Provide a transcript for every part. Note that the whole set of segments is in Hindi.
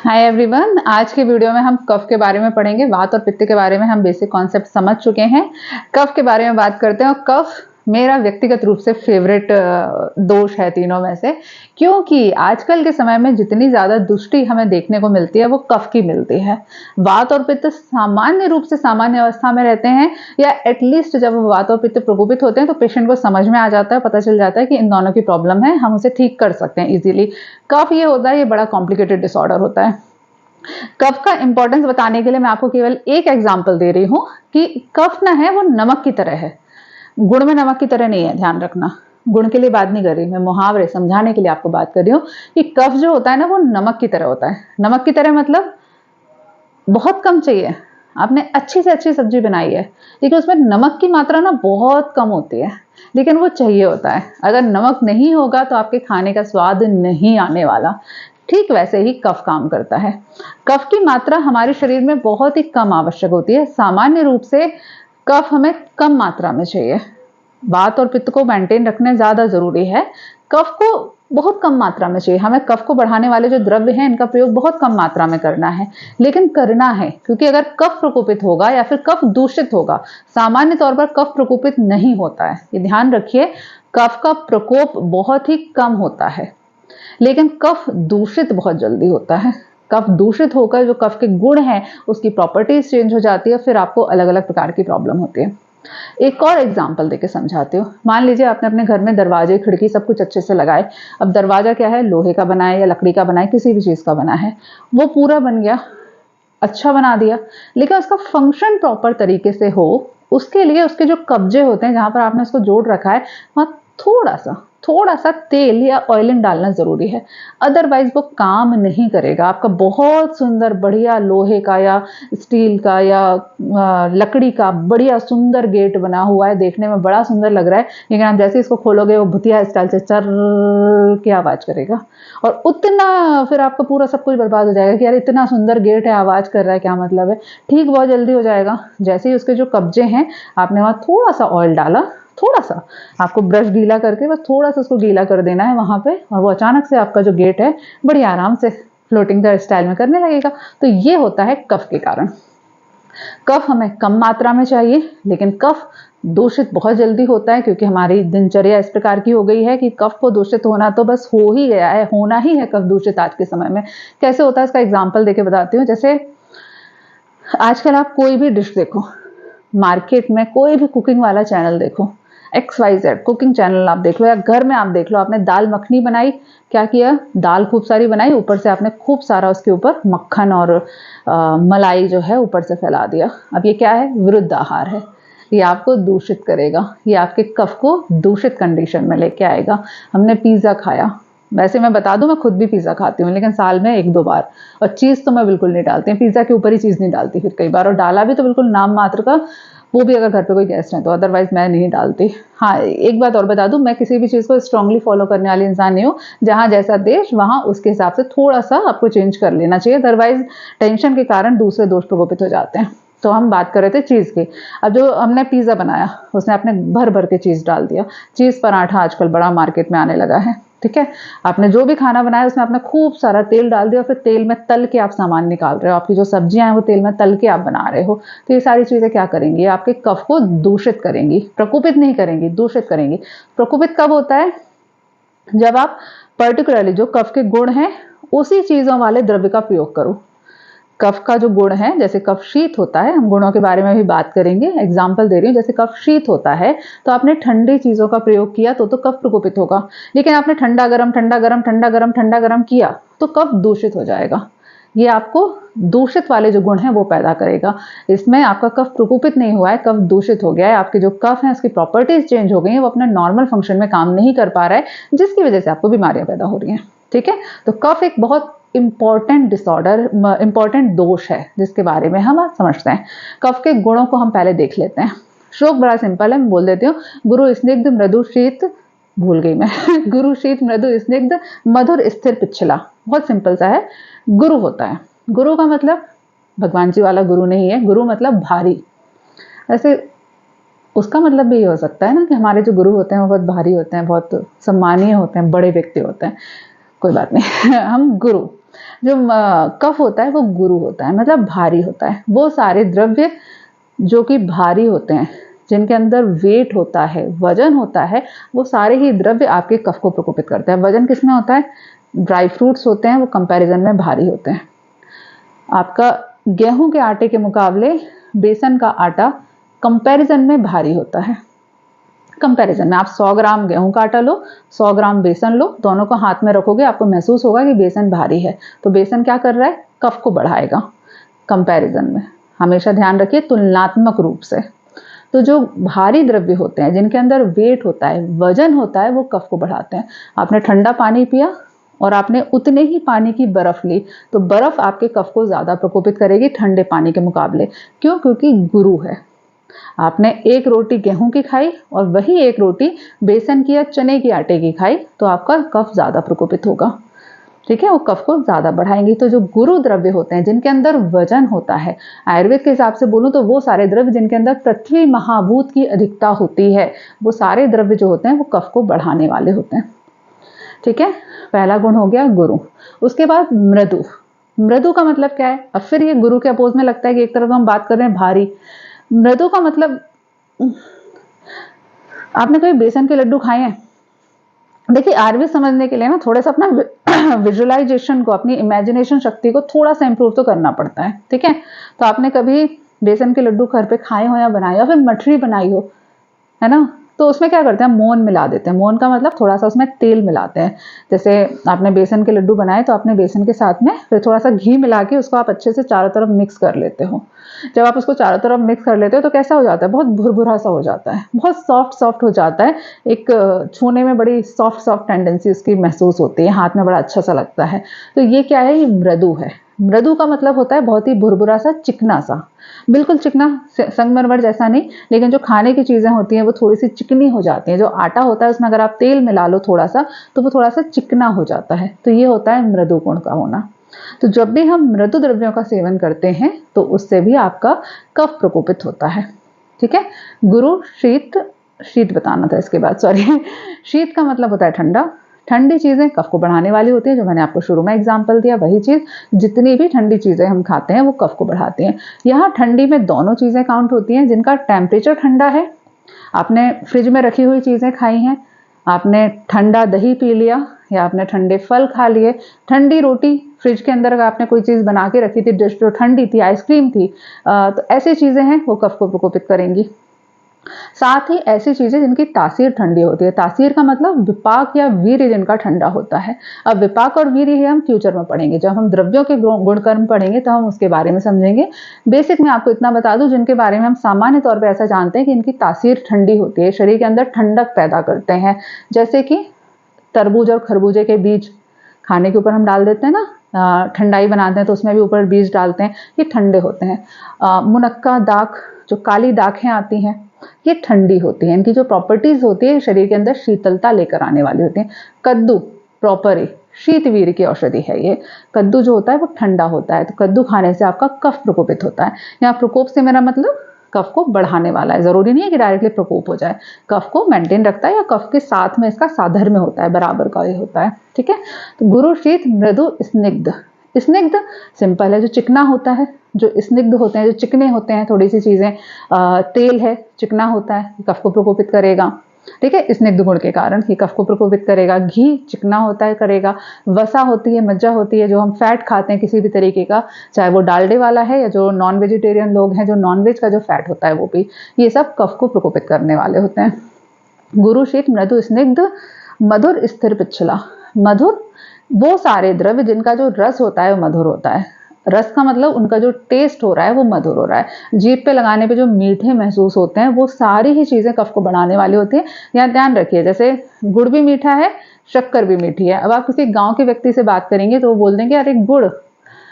हाय एवरीवन, आज के वीडियो में हम कफ के बारे में पढ़ेंगे। वात और पित्त के बारे में हम बेसिक कॉन्सेप्ट समझ चुके हैं। कफ के बारे में बात करते हैं और कफ मेरा व्यक्तिगत रूप से फेवरेट दोष है तीनों में से, क्योंकि आजकल के समय में जितनी ज्यादा दुष्टि हमें देखने को मिलती है वो कफ की मिलती है। वात और पित्त सामान्य रूप से सामान्य अवस्था में रहते हैं, या एटलीस्ट जब वात और पित्त प्रकोपित होते हैं तो पेशेंट को समझ में आ जाता है, पता चल जाता है कि इन दोनों की प्रॉब्लम है, हम उसे ठीक कर सकते हैं इजीली। कफ ये होता है, ये बड़ा कॉम्प्लिकेटेड डिसऑर्डर होता है। कफ का इंपॉर्टेंस बताने के लिए मैं आपको केवल एक एग्जांपल दे रही हूं कि कफ ना है वो नमक की तरह है, गुड़ में नमक की तरह नहीं है। ध्यान रखना, गुण के लिए बात नहीं कर रही मैं, मुहावरे समझाने के लिए आपको बात कर रही हूँ कि कफ जो होता है ना वो नमक की तरह होता है। नमक की तरह मतलब बहुत कम चाहिए। आपने अच्छी से अच्छी सब्जी बनाई है, लेकिन उसमें नमक की मात्रा ना बहुत कम होती है, लेकिन वो चाहिए होता है। अगर नमक नहीं होगा तो आपके खाने का स्वाद नहीं आने वाला। ठीक वैसे ही कफ काम करता है। कफ की मात्रा हमारे शरीर में बहुत ही कम आवश्यक होती है। सामान्य रूप से कफ हमें कम मात्रा में चाहिए। वात और पित्त को मेंटेन रखने ज्यादा जरूरी है, कफ को बहुत कम मात्रा में चाहिए। हमें कफ को बढ़ाने वाले जो द्रव्य हैं इनका प्रयोग बहुत कम मात्रा में करना है, लेकिन करना है, क्योंकि अगर कफ प्रकोपित होगा या फिर कफ दूषित होगा, सामान्य तौर पर कफ प्रकोपित नहीं होता है, ये ध्यान रखिए। कफ का प्रकोप बहुत ही कम होता है, लेकिन कफ दूषित बहुत जल्दी होता है। कफ दूषित होकर जो कफ के गुण हैं उसकी प्रॉपर्टीज चेंज हो जाती है, फिर आपको अलग अलग प्रकार की प्रॉब्लम होती है। एक और एग्जांपल देके समझाती हूँ। मान लीजिए आपने अपने घर में दरवाजे खिड़की सब कुछ अच्छे से लगाए। अब दरवाजा क्या है, लोहे का बना है या लकड़ी का बना है, किसी भी चीज का बना है, वो पूरा बन गया, अच्छा बना दिया, लेकिन उसका फंक्शन प्रॉपर तरीके से हो उसके लिए उसके जो कब्जे होते हैं जहां पर आपने उसको जोड़ रखा है वहां थोड़ा सा तेल या ऑयलिंग डालना जरूरी है, अदरवाइज वो काम नहीं करेगा। आपका बहुत सुंदर बढ़िया लोहे का या स्टील का या लकड़ी का बढ़िया सुंदर गेट बना हुआ है, देखने में बड़ा सुंदर लग रहा है, लेकिन आप जैसे इसको खोलोगे वो भुतिया स्टाइल से चर की आवाज करेगा, और उतना फिर आपका पूरा सब कुछ बर्बाद हो जाएगा कि यार इतना सुंदर गेट है, आवाज कर रहा है, क्या मतलब है। ठीक बहुत जल्दी हो जाएगा। जैसे ही उसके जो कब्जे हैं आपने वहां थोड़ा सा ऑयल डाला, थोड़ा सा आपको ब्रश गीला करके बस थोड़ा सा उसको गीला कर देना है वहां पे, और वो अचानक से आपका जो गेट है बड़ी आराम से फ्लोटिंग द स्टाइल में करने लगेगा। तो ये होता है कफ के कारण। कफ हमें कम मात्रा में चाहिए, लेकिन कफ दूषित बहुत जल्दी होता है, क्योंकि हमारी दिनचर्या इस प्रकार की हो गई है कि कफ को दूषित होना तो बस हो ही गया है, होना ही है कफ दूषित आज के समय में। कैसे होता है इसका एग्जाम्पल देके बताती हूँ। जैसे आजकल आप कोई भी डिश देखो, मार्केट में कोई भी कुकिंग वाला चैनल देखो, XYZ कुकिंग चैनल आप देख लो, या घर में आप देख लो, आपने दाल मखनी बनाई, क्या किया, दाल खूब सारी बनाई, ऊपर से आपने खूब सारा उसके ऊपर मक्खन और मलाई जो है ऊपर से फैला दिया। अब ये क्या है, विरुद्ध आहार है। ये आपको दूषित करेगा, ये आपके कफ को दूषित कंडीशन में लेके आएगा। हमने पिज्जा खाया, वैसे मैं बता दूं मैं खुद भी पिज्जा खाती हूँ, लेकिन साल में 1-2 बार, और चीज तो मैं बिल्कुल नहीं डालती, पिज्जा के ऊपर ही चीज नहीं डालती फिर कई बार, और डाला भी तो बिल्कुल नाम मात्र का, वो भी अगर घर पे कोई गेस्ट है तो, अदरवाइज मैं नहीं डालती। हाँ, एक बात और बता दूं, मैं किसी भी चीज को स्ट्रांगली फॉलो करने वाली इंसान नहीं हूँ। जहां जैसा देश वहां उसके हिसाब से थोड़ा सा आपको चेंज कर लेना चाहिए, अदरवाइज टेंशन के कारण दूसरे दोष प्रकोपित हो जाते हैं। तो हम बात कर रहे थे चीज की। अब जो हमने पिज्जा बनाया उसने आपने भर भर के चीज डाल दिया। चीज पराठा आजकल बड़ा मार्केट में आने लगा है, ठीक है। आपने जो भी खाना बनाया उसमें आपने खूब सारा तेल डाल दिया, फिर तेल में तल के आप सामान निकाल रहे हो, आपकी जो सब्जियां हैं वो तेल में तल के आप बना रहे हो। तो ये सारी चीजें क्या करेंगी, आपके कफ को दूषित करेंगी, प्रकोपित नहीं करेंगी, दूषित करेंगी। प्रकोपित कब होता है, जब आप पर्टिकुलरली जो कफ के गुण हैं उसी चीजों वाले द्रव्य का प्रयोग करो। कफ का जो गुण है, जैसे कफ शीत होता है, हम गुणों के बारे में भी बात करेंगे, एग्जाम्पल दे रही हूँ। जैसे कफ शीत होता है तो आपने ठंडी चीजों का प्रयोग किया तो कफ प्रकोपित होगा, लेकिन आपने ठंडा गरम ठंडा गरम ठंडा गरम ठंडा गरम किया तो कफ दूषित हो जाएगा। ये आपको दूषित वाले जो गुण हैं वो पैदा करेगा। इसमें आपका कफ प्रकोपित नहीं हुआ है, कफ दूषित हो गया है, आपके जो कफ है उसकी प्रॉपर्टीज चेंज हो गई है, वो अपने नॉर्मल फंक्शन में काम नहीं कर पा रहा है, जिसकी वजह से आपको बीमारियां पैदा हो रही हैं, ठीक है। तो कफ एक बहुत इंपॉर्टेंट डिसऑर्डर, इंपॉर्टेंट दोष है जिसके बारे में हम आज समझते हैं। कफ के गुणों को हम पहले देख लेते हैं। श्लोक बड़ा सिंपल है, मैं बोल देती हूँ। गुरु स्निग्ध मृदु शीत, भूल गई मैं गुरु शीत मृदु स्निग्ध मधुर स्थिर पिछला, बहुत सिंपल सा है। गुरु होता है, गुरु का मतलब भगवान जी वाला गुरु नहीं है, गुरु मतलब भारी। ऐसे उसका मतलब भी ये हो सकता है ना कि हमारे जो गुरु होते हैं वो बहुत भारी होते हैं, बहुत सम्मानीय होते हैं, बड़े व्यक्ति होते हैं, कोई बात नहीं हम गुरु, जो कफ होता है वो गुरु होता है, मतलब भारी होता है। वो सारे द्रव्य जो कि भारी होते हैं, जिनके अंदर वेट होता है, वजन होता है, वो सारे ही द्रव्य आपके कफ को प्रकोपित करते हैं। वजन किसमें होता है? ड्राई फ्रूट्स होते हैं, वो कंपैरिजन में भारी होते हैं। आपका गेहूं के आटे के मुकाबले बेसन का आटा कंपैरिजन में भारी होता है। कंपैरिजन में आप 100 ग्राम गेहूं का आटा लो, 100 ग्राम बेसन लो, दोनों को हाथ में रखोगे, आपको महसूस होगा कि बेसन भारी है। तो बेसन क्या कर रहा है? कफ को बढ़ाएगा कंपैरिजन में। हमेशा ध्यान रखिए तुलनात्मक रूप से। तो जो भारी द्रव्य होते हैं, जिनके अंदर वेट होता है, वजन होता है, वो कफ को बढ़ाते हैं। आपने ठंडा पानी पिया और आपने उतने ही पानी की बर्फ ली, तो बर्फ आपके कफ को ज्यादा प्रकोपित करेगी ठंडे पानी के मुकाबले। क्यों? क्योंकि गुरु है। आपने एक रोटी गेहूं की खाई और वही एक रोटी बेसन की या चने की आटे की खाई, तो आपका कफ ज्यादा प्रकोपित होगा। ठीक है, वो कफ को ज्यादा बढ़ाएंगी। तो जो गुरु द्रव्य होते हैं, जिनके अंदर वजन होता है, आयुर्वेद के हिसाब से बोलूं तो वो सारे द्रव्य जिनके अंदर पृथ्वी महाभूत की अधिकता होती है, वो सारे द्रव्य जो होते हैं वो कफ को बढ़ाने वाले होते हैं। ठीक है, पहला गुण हो गया गुरु। उसके बाद मृदु। मृदु का मतलब क्या है? अब फिर ये गुरु के अपोज में लगता है कि एक तरफ हम बात कर रहे हैं भारी। मृदु का मतलब, आपने कभी बेसन के लड्डू खाए हैं? देखिए, आयुर्वेद समझने के लिए ना थोड़ा सा अपना विजुअलाइजेशन को, अपनी इमेजिनेशन शक्ति को थोड़ा सा इंप्रूव तो करना पड़ता है। ठीक है, तो आपने कभी बेसन के लड्डू घर पे खाए हो या बनाए हो, फिर मठरी बनाई हो, है ना, तो उसमें क्या करते हैं? मोन मिला देते हैं। मोन का मतलब थोड़ा सा उसमें तेल मिलाते हैं। जैसे आपने बेसन के लड्डू बनाए तो आपने बेसन के साथ में फिर थोड़ा सा घी मिला के उसको आप अच्छे से चारों तरफ मिक्स कर लेते हो। जब आप उसको चारों तरफ मिक्स कर लेते हो तो कैसा हो जाता है? बहुत भुरभुरा सा हो जाता है, बहुत सॉफ्ट सॉफ्ट हो जाता है। एक छूने में बड़ी सॉफ्ट सॉफ्ट टेंडेंसी उसकी महसूस होती है, हाथ में बड़ा अच्छा सा लगता है। तो ये क्या है? ये मृदु है। मृदु का मतलब होता है बहुत ही भुरभुरा सा, चिकना सा। बिल्कुल चिकना, संगमरमर जैसा नहीं, लेकिन जो खाने की चीजें होती हैं वो थोड़ी सी चिकनी हो जाती हैं। जो आटा होता है उसमें अगर आप तेल मिला लो थोड़ा सा, तो वो थोड़ा सा चिकना हो जाता है। तो ये होता है मृदु गुण का होना। तो जब भी हम मृदु द्रव्यों का सेवन करते हैं तो उससे भी आपका कफ प्रकोपित होता है। ठीक है, गुरु, शीत, शीत बताना था इसके बाद, सॉरी। शीत का मतलब होता है ठंडा। ठंडी चीजें कफ को बढ़ाने वाली होती है, जो मैंने आपको शुरू में एग्जांपल दिया वही चीज। जितनी भी ठंडी चीजें हम खाते हैं वो कफ को बढ़ाती हैं। यहाँ ठंडी में दोनों चीजें काउंट होती हैं। जिनका टेम्परेचर ठंडा है, आपने फ्रिज में रखी हुई चीजें खाई हैं, आपने ठंडा दही पी लिया, या आपने ठंडे फल खा लिए, ठंडी रोटी फ्रिज के अंदर अगर आपने कोई चीज बना के रखी थी डिश जो ठंडी थी, आइसक्रीम थी, तो ऐसी चीजें हैं वो कफ को प्रकोपित करेंगी। साथ ही ऐसी चीजें जिनकी तासीर ठंडी होती है। तासीर का मतलब विपाक या वीर्य जिनका ठंडा होता है। अब विपाक और वीर्य ही हम फ्यूचर में पढ़ेंगे, जब हम द्रव्यों के गुणकर्म पढ़ेंगे तो हम उसके बारे में समझेंगे। बेसिक में आपको इतना बता दूं, जिनके बारे में हम सामान्य तौर पर ऐसा जानते हैं कि इनकी तासीर ठंडी होती है, शरीर के अंदर ठंडक पैदा करते हैं। जैसे कि तरबूज और खरबूजे के बीज खाने के ऊपर हम डाल देते हैं ना, ठंडाई बनाते हैं तो उसमें भी ऊपर बीज डालते हैं, ये ठंडे होते हैं। मुनक्का दाख, जो काली दाखें आती हैं, ये ठंडी होती हैं। इनकी जो प्रॉपर्टीज होती है शरीर के अंदर शीतलता लेकर आने वाली होती है। कद्दू प्रॉपर ही शीतवीर की औषधि है। ये कद्दू जो होता है वो ठंडा होता है, तो कद्दू खाने से आपका कफ प्रकोपित होता है। यहाँ प्रकोप से मेरा मतलब कफ को बढ़ाने वाला है। जरूरी नहीं है कि डायरेक्टली प्रकोप हो जाए, कफ को मेंटेन रखता है, या कफ के साथ में इसका साधर्म्य होता है, बराबर का ये होता है। ठीक है, तो गुरु, शीत, मृदु, स्निग्ध। स्निग्ध सिंपल है, जो चिकना होता है। जो स्निग्ध होते हैं, जो चिकने होते हैं, थोड़ी सी चीजें, तेल है चिकना होता है, कफ को प्रकोपित करेगा। ठीक है, स्निग्ध गुण के कारण ही कफ को प्रकोपित करेगा। घी चिकना होता है, करेगा। वसा होती है, मज्जा होती है, जो हम फैट खाते हैं किसी भी तरीके का, चाहे वो डालडे वाला है या जो नॉन वेजिटेरियन लोग हैं, जो नॉन वेज का जो फैट होता है वो भी, ये सब कफ को प्रकोपित करने वाले होते हैं। गुरु, शीत, मृदु, स्निग्ध, मधुर, स्थिर, पिछला। मधुर वो सारे द्रव्य जिनका जो रस होता है वो मधुर होता है। रस का मतलब उनका जो टेस्ट हो रहा है वो मधुर हो रहा है। जीभ पे लगाने पे जो मीठे महसूस होते हैं वो सारी ही चीजें कफ को बढ़ाने वाली होती है। यहाँ ध्यान रखिए, जैसे गुड़ भी मीठा है, शक्कर भी मीठी है। अब आप किसी गांव के व्यक्ति से बात करेंगे तो वो बोल देंगे अरे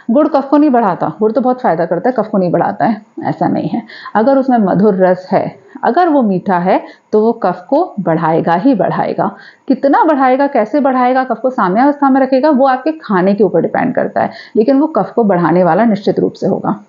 गुड़ कफ को नहीं बढ़ाता, गुड़ तो बहुत फायदा करता है, कफ को नहीं बढ़ाता है। ऐसा नहीं है। अगर उसमें मधुर रस है, अगर वो मीठा है, तो वो कफ को बढ़ाएगा ही बढ़ाएगा। कितना बढ़ाएगा, कैसे बढ़ाएगा, कफ को साम्यावस्था में रखेगा, वो आपके खाने के ऊपर डिपेंड करता है, लेकिन वो कफ को बढ़ाने वाला निश्चित रूप से होगा।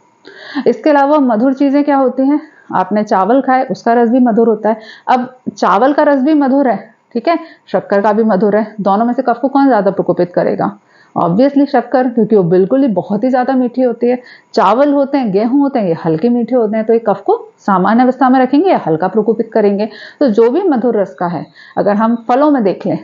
इसके अलावा मधुर चीजें क्या होती हैं? आपने चावल खाए, उसका रस भी मधुर होता है। अब चावल का रस भी मधुर है, ठीक है, शक्कर का भी मधुर है। दोनों में से कफ को कौन ज्यादा प्रकोपित करेगा? ऑब्वियसली शक्कर, क्योंकि वो बिल्कुल ही बहुत ही ज़्यादा मीठी होती है। चावल होते हैं, गेहूँ होते हैं, ये हल्के मीठे होते हैं, तो ये कफ को सामान्य अवस्था में रखेंगे या हल्का प्रकोपित करेंगे। तो जो भी मधुर रस का है, अगर हम फलों में देख लें,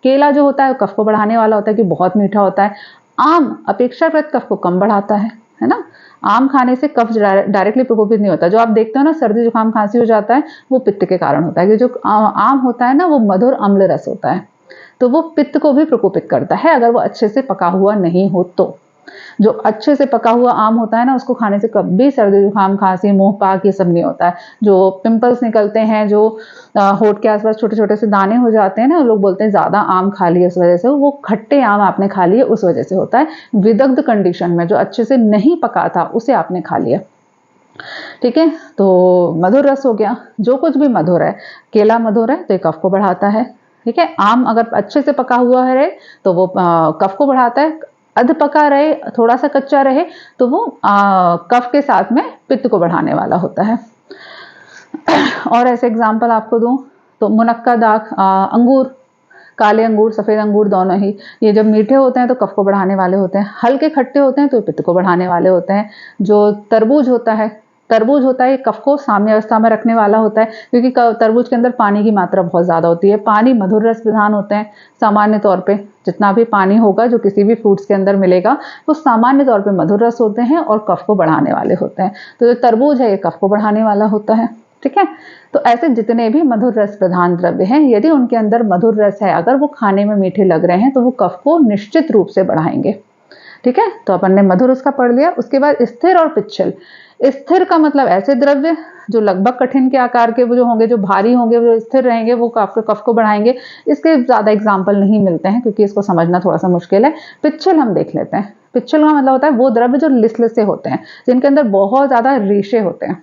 केला जो होता है कफ को बढ़ाने वाला होता है कि बहुत मीठा होता है। आम अपेक्षाकृत कफ को कम बढ़ाता है ना। आम खाने से कफ डायरेक्टली प्रकोपित नहीं होता। जो आप देखते हो ना सर्दी जुकाम खांसी हो जाता है, वो पित्त के कारण होता है। कि जो आम होता है ना, वो मधुर अम्ल रस होता है, तो वो पित्त को भी प्रकोपित करता है अगर वो अच्छे से पका हुआ नहीं हो तो। जो अच्छे से पका हुआ आम होता है ना, उसको खाने से कभी सर्दी जुकाम खांसी मुंह पाक ये सब नहीं होता है। जो पिंपल्स निकलते हैं, जो होठ के आसपास छोटे छोटे से दाने हो जाते हैं ना, लोग बोलते हैं ज्यादा आम खा लिए उस वजह से, वो खट्टे आम आपने खा लिए उस वजह से होता है। विदग्ध कंडीशन में जो अच्छे से नहीं पका था उसे आपने खा लिया। ठीक है, तो मधुर रस हो गया। जो कुछ भी मधुर है, केला मधुर है तो ये कफ को बढ़ाता है। ठीक है, आम अगर अच्छे से पका हुआ है तो वो कफ को बढ़ाता है। अध पका रहे, थोड़ा सा कच्चा रहे, तो वो कफ के साथ में पित्त को बढ़ाने वाला होता है। और ऐसे एग्जाम्पल आपको दूं तो मुनक्का दाग, अंगूर, काले अंगूर सफेद अंगूर दोनों ही, ये जब मीठे होते हैं तो कफ को बढ़ाने वाले होते हैं, हल्के खट्टे होते हैं तो पित्त को बढ़ाने वाले होते हैं। जो तरबूज होता है ये कफ को साम्य अवस्था में रखने वाला होता है, क्योंकि तरबूज के अंदर पानी की मात्रा बहुत ज्यादा होती है। पानी मधुर रस प्रधान होते हैं सामान्य तौर पे। जितना भी पानी होगा जो किसी भी फ्रूट्स के अंदर मिलेगा, वो सामान्य तौर पे मधुर रस होते हैं और कफ को बढ़ाने वाले होते हैं। तो जो तरबूज है ये कफ को बढ़ाने वाला होता है। ठीक है, तो ऐसे जितने भी मधुर रस प्रधान द्रव्य हैं, यदि उनके अंदर मधुर रस है, अगर वो खाने में मीठे लग रहे हैं, तो वो कफ को निश्चित रूप से बढ़ाएंगे। ठीक है, तो अपन ने मधुर रस का पढ़ लिया। उसके बाद स्थिर और पिच्छल। स्थिर का मतलब ऐसे द्रव्य जो लगभग कठिन के आकार के जो होंगे, जो भारी होंगे, जो स्थिर रहेंगे, वो आपके कफ को बढ़ाएंगे। इसके ज्यादा एग्जाम्पल नहीं मिलते हैं क्योंकि इसको समझना थोड़ा सा मुश्किल है। पिच्छल हम देख लेते हैं। पिच्छल का मतलब होता है वो द्रव्य जो लिसलिसे होते हैं, जिनके अंदर बहुत ज्यादा रेशे होते हैं।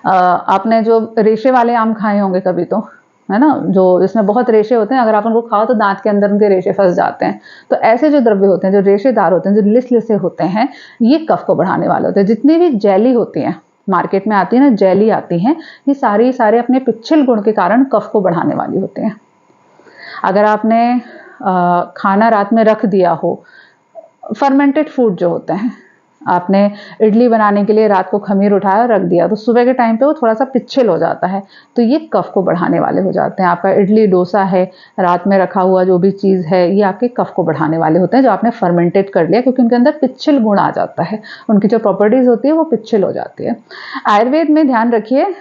आपने जो रेशे वाले आम खाए होंगे कभी, तो है ना, जो इसमें बहुत रेशे होते हैं, अगर आप उनको खाओ तो दांत के अंदर उनके रेशे फंस जाते हैं। तो ऐसे जो द्रव्य होते हैं, जो रेशेदार होते हैं, जो लिसलिसे होते हैं, ये कफ को बढ़ाने वाले होते हैं। जितनी भी जेली होती है मार्केट में आती है ना, जेली आती है, ये सारे अपने पिच्छल गुण के कारण कफ को बढ़ाने वाली होते हैं। अगर आपने खाना रात में रख दिया हो, फर्मेंटेड फूड जो होते हैं, आपने इडली बनाने के लिए रात को खमीर उठाया और रख दिया, तो सुबह के टाइम पे वो थोड़ा सा पिच्छल हो जाता है, तो ये कफ को बढ़ाने वाले हो जाते हैं। आपका इडली डोसा है, रात में रखा हुआ जो भी चीज़ है, ये आपके कफ को बढ़ाने वाले होते हैं, जो आपने फर्मेंटेड कर लिया, क्योंकि उनके अंदर पिच्छल गुण आ जाता है। उनकी जो प्रॉपर्टीज होती है वो पिच्छल हो जाती है। आयुर्वेद में ध्यान रखिए,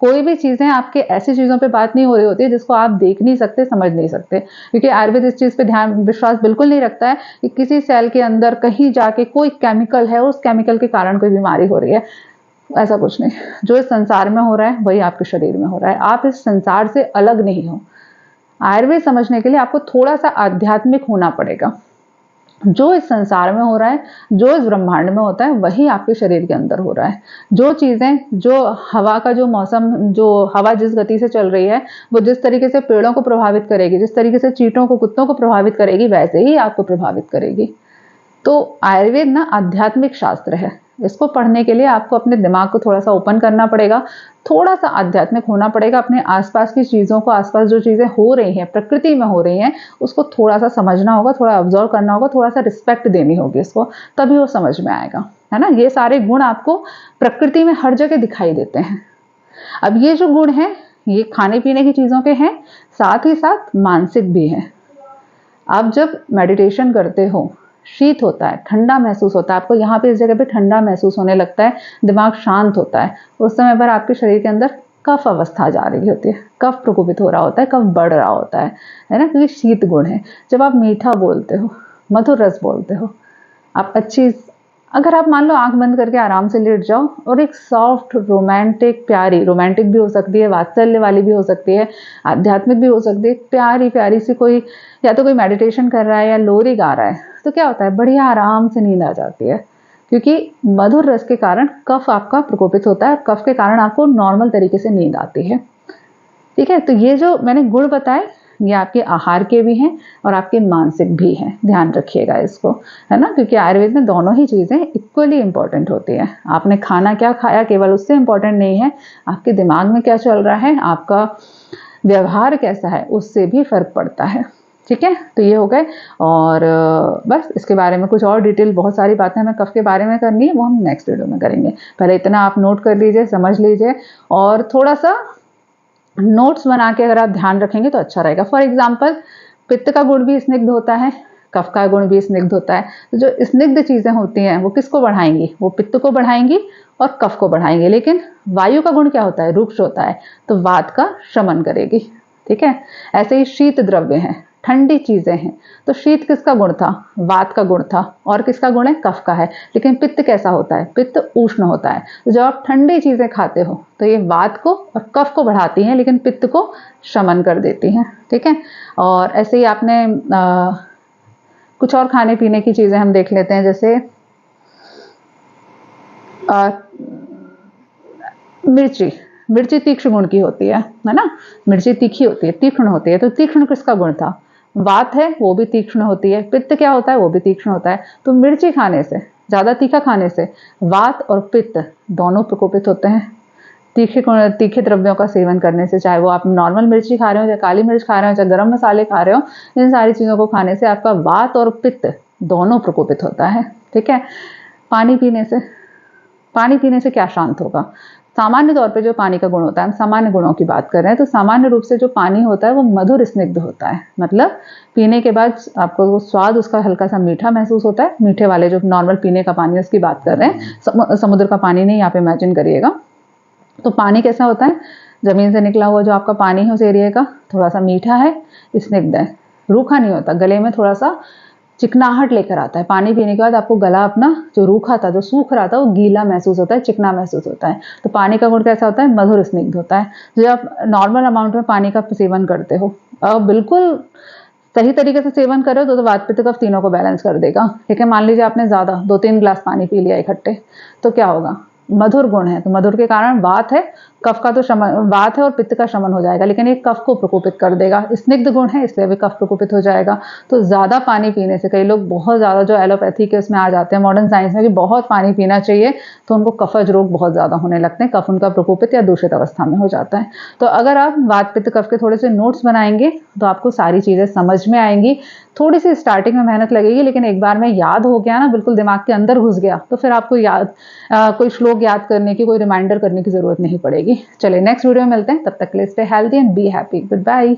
कोई भी चीजें आपके ऐसी चीजों पे बात नहीं हो रही होती है जिसको आप देख नहीं सकते, समझ नहीं सकते, क्योंकि आयुर्वेद इस चीज पे ध्यान विश्वास बिल्कुल नहीं रखता है कि किसी सेल के अंदर कहीं जाके कोई केमिकल है, उस केमिकल के कारण कोई बीमारी हो रही है। ऐसा कुछ नहीं। जो इस संसार में हो रहा है वही आपके शरीर में हो रहा है। आप इस संसार से अलग नहीं हो। आयुर्वेद समझने के लिए आपको थोड़ा सा आध्यात्मिक होना पड़ेगा। जो इस संसार में हो रहा है, जो इस ब्रह्मांड में होता है, वही आपके शरीर के अंदर हो रहा है। जो चीजें, जो हवा का जो मौसम, जो हवा जिस गति से चल रही है, वो जिस तरीके से पेड़ों को प्रभावित करेगी, जिस तरीके से चींटों को, कुत्तों को प्रभावित करेगी, वैसे ही आपको प्रभावित करेगी। तो आयुर्वेद ना आध्यात्मिक शास्त्र है। इसको पढ़ने के लिए आपको अपने दिमाग को थोड़ा सा ओपन करना पड़ेगा, थोड़ा सा आध्यात्मिक होना पड़ेगा। अपने आसपास की चीजों को, आसपास जो चीजें हो रही हैं, प्रकृति में हो रही हैं, उसको थोड़ा सा समझना होगा, थोड़ा ऑब्जर्व करना होगा, थोड़ा सा रिस्पेक्ट देनी होगी इसको, तभी वो समझ में आएगा, है ना। ये सारे गुण आपको प्रकृति में हर जगह दिखाई देते हैं। अब ये जो गुण है, ये खाने पीने की चीजों के हैं, साथ ही साथ मानसिक भी है। आप जब मेडिटेशन करते हो, शीत होता है, ठंडा महसूस होता है, आपको यहाँ पे इस जगह पे ठंडा महसूस होने लगता है, दिमाग शांत होता है, उस समय पर आपके शरीर के अंदर कफ अवस्था जा रही होती है, कफ प्रकोपित हो रहा होता है, कफ बढ़ रहा होता है ना, क्योंकि शीत गुण है। जब आप मीठा बोलते हो, मधुर रस बोलते हो, आप अच्छी, अगर आप मान लो आंख बंद करके आराम से लेट जाओ और एक सॉफ्ट रोमांटिक, प्यारी, रोमांटिक भी हो सकती है, वात्सल्य वाली भी हो सकती है, आध्यात्मिक भी हो सकती है, प्यारी प्यारी सी कोई, या तो कोई मेडिटेशन कर रहा है या लोरी गा रहा है, तो क्या होता है, बढ़िया आराम से नींद आ जाती है, क्योंकि मधुर रस के कारण कफ आपका प्रकोपित होता है, कफ के कारण आपको नॉर्मल तरीके से नींद आती है। ठीक है, तो ये जो मैंने गुण बताए, ये आपके आहार के भी हैं और आपके मानसिक भी हैं, ध्यान रखिएगा इसको, है ना, क्योंकि आयुर्वेद में दोनों ही चीजें इक्वली इंपॉर्टेंट होती है। आपने खाना क्या खाया केवल उससे इंपॉर्टेंट नहीं है, आपके दिमाग में क्या चल रहा है, आपका व्यवहार कैसा है, उससे भी फर्क पड़ता है। ठीक है, तो ये हो गए। और बस इसके बारे में कुछ और डिटेल, बहुत सारी बातें हमें कफ के बारे में करनी है, वो हम नेक्स्ट वीडियो में करेंगे। पहले इतना आप नोट कर लीजिए, समझ लीजिए, और थोड़ा सा नोट्स बना के अगर आप ध्यान रखेंगे तो अच्छा रहेगा। फॉर एग्जाम्पल, पित्त का गुण भी स्निग्ध होता है, कफ का गुण भी स्निग्ध होता है। तो जो स्निग्ध चीजें होती हैं वो किसको बढ़ाएंगी? वो पित्त को बढ़ाएंगी और कफ को बढ़ाएंगे। लेकिन वायु का गुण क्या होता है? रुक्ष होता है, तो वात का शमन करेगी। ठीक है, ऐसे ही शीत द्रव्य हैं, ठंडी चीजें हैं, तो शीत किसका गुण था? वात का गुण था। और किसका गुण है? कफ का है। लेकिन पित्त कैसा होता है? पित्त उष्ण होता है। तो जब आप ठंडी चीजें खाते हो तो ये वात को और कफ को बढ़ाती हैं, लेकिन पित्त को शमन कर देती हैं। ठीक है, और ऐसे ही आपने कुछ और खाने पीने की चीजें हम देख लेते हैं, जैसे मिर्ची। मिर्ची तीक्ष्ण गुण की होती है ना? मिर्ची तीखी होती है, तीक्ष्ण होती है। तो तीक्ष्ण किसका गुण था? वात है, वो भी तीक्ष्ण होती है। पित्त क्या होता है? वो भी तीक्ष्ण होता है। तो मिर्ची खाने से, ज्यादा तीखा खाने से वात और पित्त दोनों प्रकोपित होते हैं। तीखे द्रव्यों का सेवन करने से, चाहे वो आप नॉर्मल मिर्ची खा रहे हो, चाहे काली मिर्च खा रहे हो, चाहे गरम मसाले खा रहे हो, इन सारी चीजों को खाने से आपका वात और पित्त दोनों प्रकोपित होता है। ठीक है, पानी पीने से क्या शांत होगा? सामान्य तौर पे जो पानी का गुण होता है, हम सामान्य गुणों की बात कर रहे हैं, तो सामान्य रूप से जो पानी होता है वो मधुर स्निग्ध होता है। मतलब पीने के बाद आपको वो स्वाद उसका हल्का सा मीठा महसूस होता है। मीठे वाले जो नॉर्मल पीने का पानी है उसकी बात कर रहे हैं, समुद्र का पानी नहीं, आप इमेजिन करिएगा। तो पानी कैसा होता है? जमीन से निकला हुआ जो आपका पानी है उस एरिया का, थोड़ा सा मीठा है, स्निग्ध है, रूखा नहीं होता। गले में थोड़ा सा चिकनाहट लेकर आता है। पानी पीने के बाद आपको गला अपना जो रूखा था, जो सूख रहा था, वो गीला महसूस होता है, चिकना महसूस होता है। तो पानी का गुण कैसा होता है? मधुर स्निग्ध होता है। जब आप नॉर्मल अमाउंट में पानी का सेवन करते हो, बिल्कुल सही तरीके से सेवन करो तो वात पित्त कफ तीनों को बैलेंस कर देगा। ठीक है, मान लीजिए आपने ज्यादा 2-3 गिलास पानी पी लिया इकट्ठे, तो क्या होगा? मधुर गुण है, तो मधुर के कारण वात है, कफ का तो शमन, वात है और पित्त का शमन हो जाएगा, लेकिन ये कफ को प्रकोपित कर देगा। स्निग्ध गुण है, इसलिए भी कफ प्रकोपित हो जाएगा। तो ज्यादा पानी पीने से, कई लोग बहुत ज्यादा जो एलोपैथी के उसमें आ जाते हैं, मॉडर्न साइंस में कि बहुत पानी पीना चाहिए, तो उनको कफज रोग बहुत ज्यादा होने लगते हैं, कफ उनका प्रकोपित या दूषित अवस्था में हो जाता है। तो अगर आप वात पित्त कफ के थोड़े से नोट्स बनाएंगे तो आपको सारी चीजें समझ में आएंगी। थोड़ी सी स्टार्टिंग में मेहनत लगेगी, लेकिन एक बार में याद हो गया ना, बिल्कुल दिमाग के अंदर घुस गया, तो फिर आपको कोई श्लोक याद करने की, कोई रिमाइंडर करने की जरूरत नहीं पड़ेगी। चलिए नेक्स्ट वीडियो में मिलते हैं, तब तक के लिए stay healthy and be happy. Good bye.